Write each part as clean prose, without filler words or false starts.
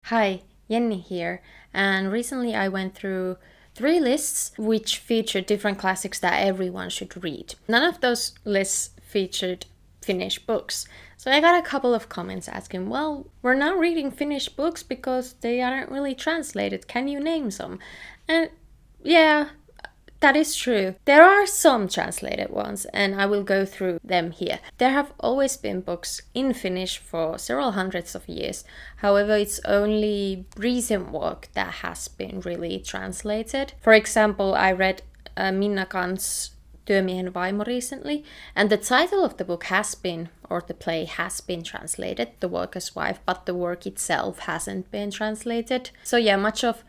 Hi, Jenni here, and recently I went through 3 lists which featured different classics that everyone should read. None of those lists featured Finnish books, so I got a couple of comments asking, well, we're not reading Finnish books because they aren't really translated, can you name some? And yeah, that is true. There are some translated ones, and I will go through them here. There have always been books in Finnish for several hundreds of years. However, it's only recent work that has been really translated. For example, I read Minna Kant's Työmiehen vaimo recently, and the title of the book has been, or the play has been translated, The Worker's Wife, but the work itself hasn't been translated. So yeah, much of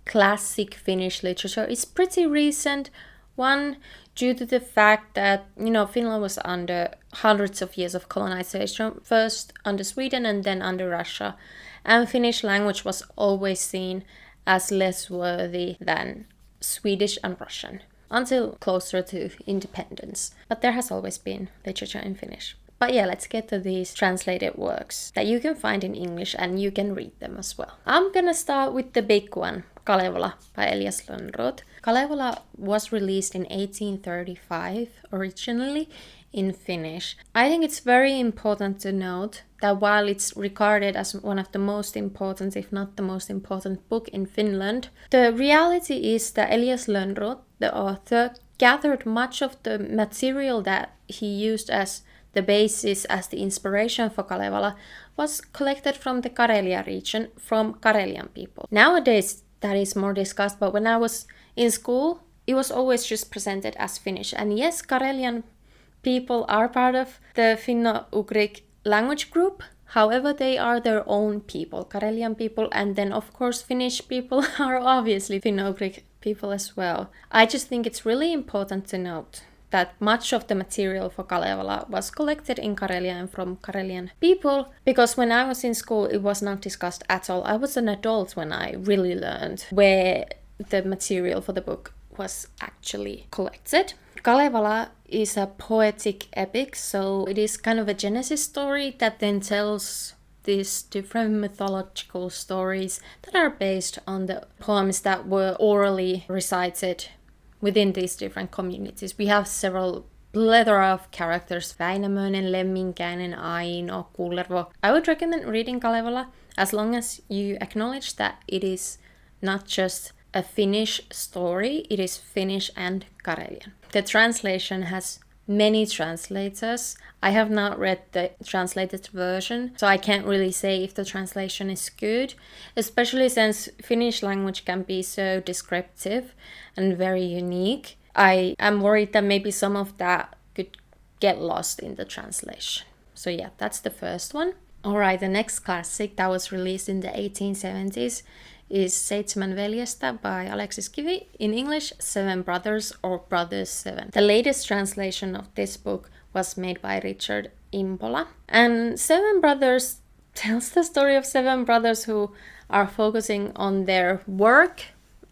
classic Finnish literature is pretty recent one due to the fact that, Finland was under hundreds of years of colonization, first under Sweden and then under Russia, and Finnish language was always seen as less worthy than Swedish and Russian until closer to independence. But there has always been literature in Finnish. But yeah, let's get to these translated works that you can find in English and you can read them as well. I'm gonna start with the big one, Kalevala by Elias Lönnrot. Kalevala was released in 1835 originally in Finnish. I think it's very important to note that while it's regarded as one of the most important, if not the most important book in Finland, the reality is that Elias Lönnrot, the author, gathered much of the material that he used as the basis, as the inspiration for Kalevala, was collected from the Karelia region, from Karelian people. Nowadays, that is more discussed, but when I was in school, it was always just presented as Finnish. And yes, Karelian people are part of the Finno-Ugric language group. However, they are their own people, Karelian people, and then of course Finnish people are obviously Finno-Ugric people as well. I just think it's really important to note that much of the material for Kalevala was collected in Karelia and from Karelian people, because when I was in school it was not discussed at all. I was an adult when I really learned where the material for the book was actually collected. Kalevala is a poetic epic, so it is kind of a Genesis story that then tells these different mythological stories that are based on the poems that were orally recited within these different communities. We have several plethora of characters, Väinö, Lemminkäinen, Aino, Kullervo. I would recommend reading Kalevala as long as you acknowledge that it is not just a Finnish story, it is Finnish and Karelian. The translation has many translators. I have not read the translated version, so I can't really say if the translation is good, especially since Finnish language can be so descriptive and very unique. I am worried that maybe some of that could get lost in the translation. So yeah, that's the first one. Alright, the next classic that was released in the 1870s is Seitsemän veljestä by Alexis Kivi, in English, Seven Brothers or Brothers Seven. The latest translation of this book was made by Richard Impola. And Seven Brothers tells the story of 7 brothers who are focusing on their work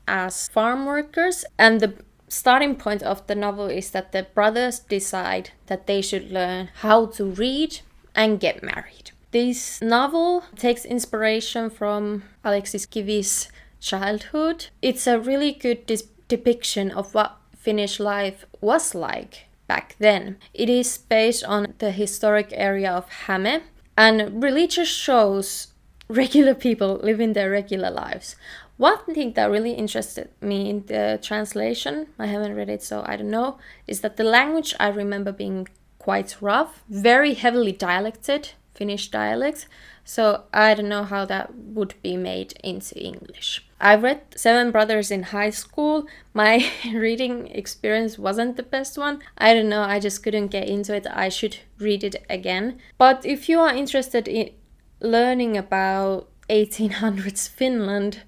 as farm workers. And the starting point of the novel is that the brothers decide that they should learn how to read and get married. This novel takes inspiration from Alexis Kivi's childhood. It's a really good depiction of what Finnish life was like back then. It is based on the historic area of Häme and really just shows regular people living their regular lives. One thing that really interested me in the translation, I haven't read it so I don't know, is that the language I remember being quite rough, very heavily dialected, Finnish dialect, so I don't know how that would be made into English. I read Seven Brothers in high school. My reading experience wasn't the best one. I don't know, I just couldn't get into it. I should read it again. But if you are interested in learning about 1800s Finland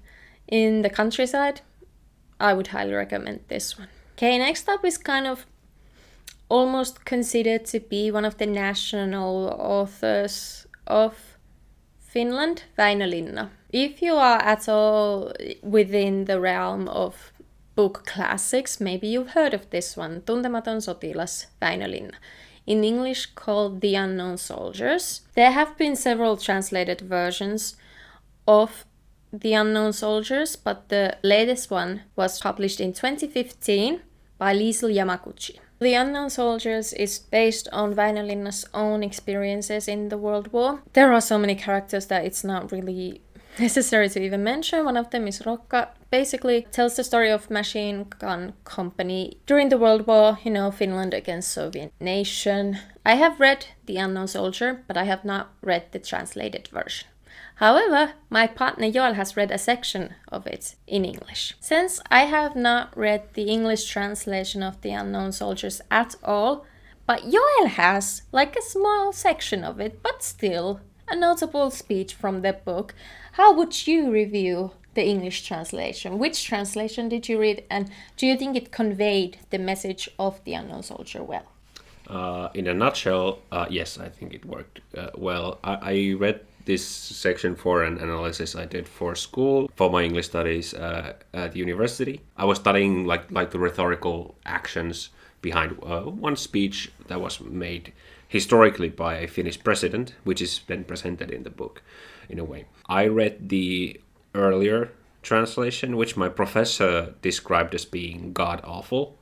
in the countryside, I would highly recommend this one. Okay, next up is kind of almost considered to be one of the national authors of Finland, Väinö Linna. If you are at all within the realm of book classics, maybe you've heard of this one, Tuntematon sotilas, Väinö Linna. In English called The Unknown Soldiers. There have been several translated versions of The Unknown Soldiers, but the latest one was published in 2015 by Liesl Yamaguchi. The Unknown Soldiers is based on Väinö Linna's own experiences in the World War. There are so many characters that it's not really necessary to even mention. One of them is Rokka. Basically tells the story of machine gun company during the World War, Finland against Soviet nation. I have read The Unknown Soldier, but I have not read the translated version. However, my partner Joel has read a section of it in English. Since I have not read the English translation of The Unknown Soldiers at all, but Joel has, like a small section of it, but still a notable speech from the book, how would you review the English translation? Which translation did you read, and do you think it conveyed the message of The Unknown Soldier well? In a nutshell, yes, I think it worked well. I read this section for an analysis I did for school, for my English studies at university. I was studying like the rhetorical actions behind one speech that was made historically by a Finnish president, which is then presented in the book in a way. I read the earlier translation, which my professor described as being god-awful,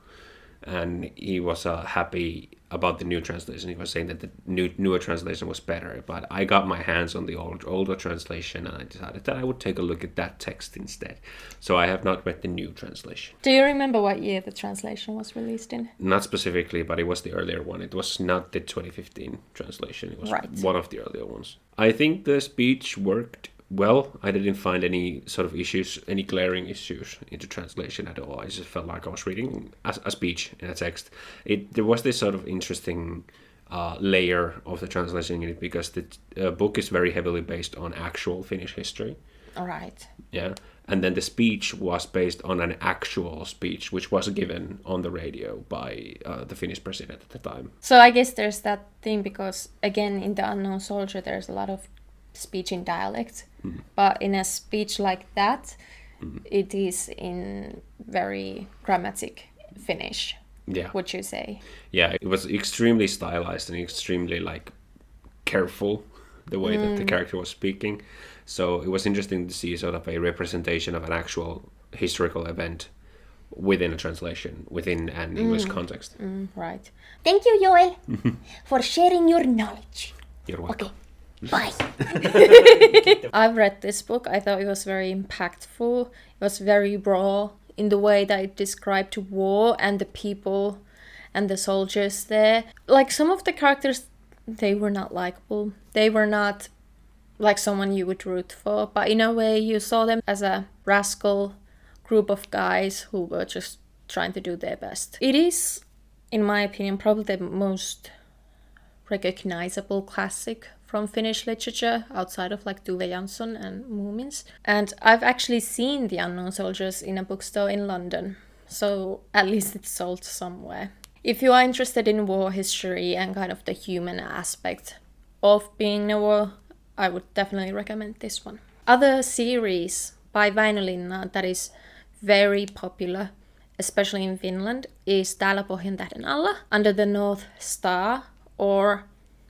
and he was happy about the new translation. He was saying that the newer translation was better, but I got my hands on the older translation, and I decided that I would take a look at that text instead. So I have not read the new translation. Do you remember what year the translation was released in? Not specifically, but it was the earlier one. It was not the 2015 translation. It was one of the earlier ones. I think the speech worked well. I didn't find any sort of issues, any glaring issues in the translation at all. I just felt like I was reading a speech in a text. There was this sort of interesting layer of the translation in it, because the book is very heavily based on actual Finnish history. All right. Yeah. And then the speech was based on an actual speech, which was given on the radio by the Finnish president at the time. So I guess there's that thing, because again, in The Unknown Soldier, there's a lot of speech in dialect, but in a speech like that, it is in very grammatic Finnish. Yeah, would you say? Yeah, it was extremely stylized and extremely careful the way that the character was speaking. So it was interesting to see sort of a representation of an actual historical event within a translation, within an English context. Right. Thank you, Joel, for sharing your knowledge. You're welcome. Okay. Bye. I've read this book. I thought it was very impactful. It was very raw in the way that it described war and the people and the soldiers there. Like, some of the characters, they were not likable. They were not like someone you would root for. But in a way, you saw them as a rascal group of guys who were just trying to do their best. It is, in my opinion, probably the most recognizable classic from Finnish literature, outside of Tove, Jansson and Moomins. And I've actually seen The Unknown Soldiers in a bookstore in London, so at least it's sold somewhere. If you are interested in war history and kind of the human aspect of being in a war, I would definitely recommend this one. Other series by Väinö Linna that is very popular, especially in Finland, is Täällä Pohjantähden alla, Under the North Star, or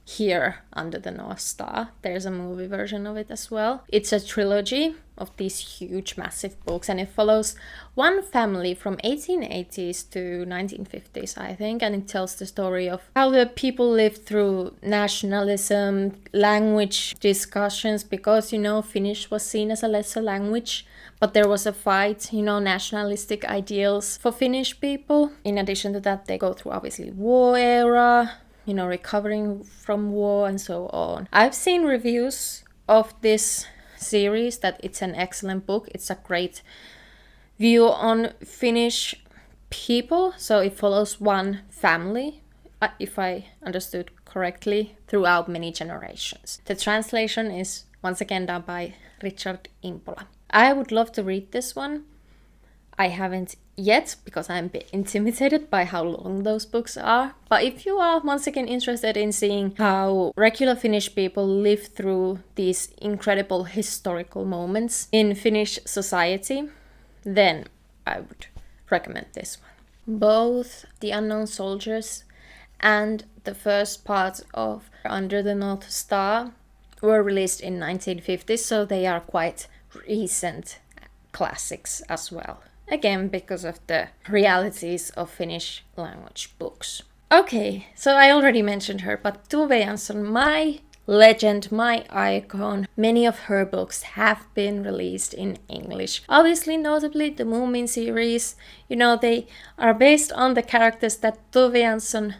Here Under the North Star. There's a movie version of it as well. It's a trilogy of these huge, massive books, and it follows one family from 1880s to 1950s, I think, and it tells the story of how the people lived through nationalism, language discussions, because, Finnish was seen as a lesser language, but there was a fight, nationalistic ideals for Finnish people. In addition to that, they go through, obviously, war era, recovering from war and so on. I've seen reviews of this series that it's an excellent book. It's a great view on Finnish people. So it follows one family, if I understood correctly, throughout many generations. The translation is once again done by Richard Impola. I would love to read this one. I haven't yet, because I'm a bit intimidated by how long those books are. But if you are once again interested in seeing how regular Finnish people live through these incredible historical moments in Finnish society, then I would recommend this one. Both The Unknown Soldiers and the first part of Under the North Star were released in 1950s, so they are quite recent classics as well. Again, because of the realities of Finnish language books. Okay, so I already mentioned her, but Tove Jansson, my legend, my icon. Many of her books have been released in English. Obviously, notably the Moomin series. You know, they are based on the characters that Tove Jansson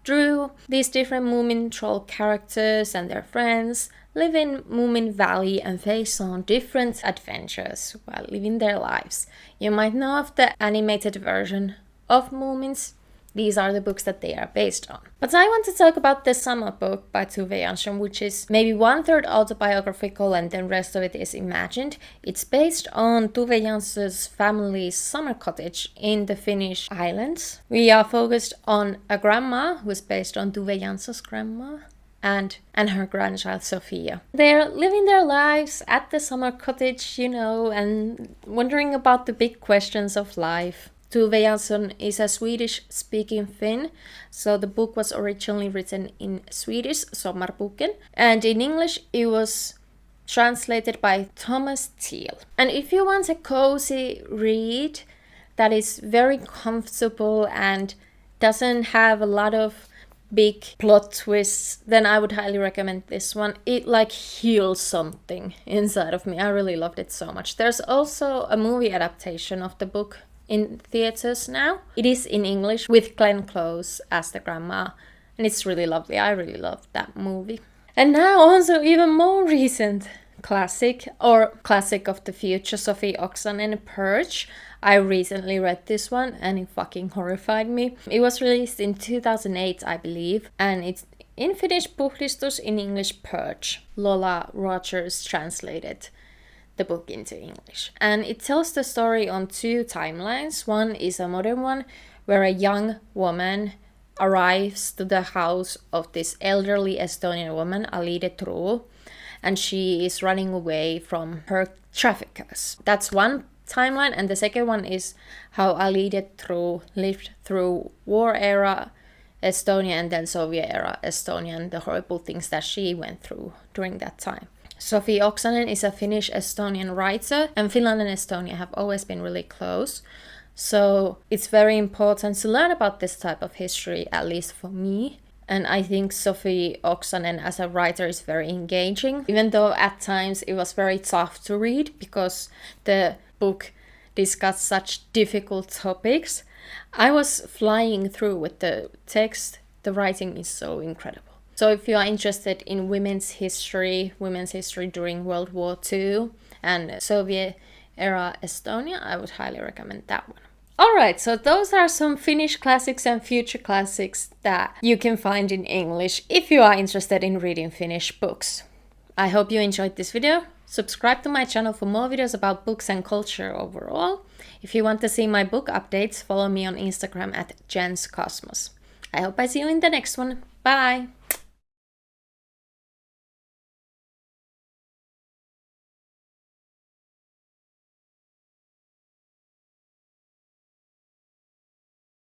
drew. These different Moomin troll characters and their friends live in Moomin Valley and face on different adventures while living their lives. You might know of the animated version of Moomins. These are the books that they are based on. But I want to talk about the summer book by Tove Jansson, which is maybe 1/3 autobiographical and then rest of it is imagined. It's based on Tove Jansson's family's summer cottage in the Finnish islands. We are focused on a grandma who is based on Tove Jansson's grandma and her grandchild Sofia. They're living their lives at the summer cottage, you know, and wondering about the big questions of life. Tove Jansson is a Swedish-speaking Finn, so the book was originally written in Swedish, Sommarboken, and in English it was translated by Thomas Thiel. And if you want a cozy read that is very comfortable and doesn't have a lot of big plot twists, then I would highly recommend this one. It heals something inside of me. I really loved it so much. There's also a movie adaptation of the book in theaters now. It is in English with Glenn Close as the grandma, and it's really lovely. I really loved that movie. And now also even more recent classic of the future, Sophie Oksanen, Purge. I recently read this one and it fucking horrified me. It was released in 2008, I believe, and it's in Finnish Puhdistus, in English Purge. Lola Rogers translated the book into English. And it tells the story on 2 timelines. One is a modern one where a young woman arrives to the house of this elderly Estonian woman, Alide True, and she is running away from her traffickers. That's one timeline, and the second one is how Alide True lived through war era Estonia and then Soviet era Estonia and the horrible things that she went through during that time. Sophie Oksanen is a Finnish-Estonian writer, and Finland and Estonia have always been really close. So it's very important to learn about this type of history, at least for me. And I think Sophie Oksanen as a writer is very engaging, even though at times it was very tough to read because the book discussed such difficult topics. I was flying through with the text. The writing is so incredible. So if you are interested in women's history during World War II and Soviet era Estonia, I would highly recommend that one. Alright, so those are some Finnish classics and future classics that you can find in English if you are interested in reading Finnish books. I hope you enjoyed this video. Subscribe to my channel for more videos about books and culture overall. If you want to see my book updates, follow me on Instagram at jenskosmos. I hope I see you in the next one. Bye!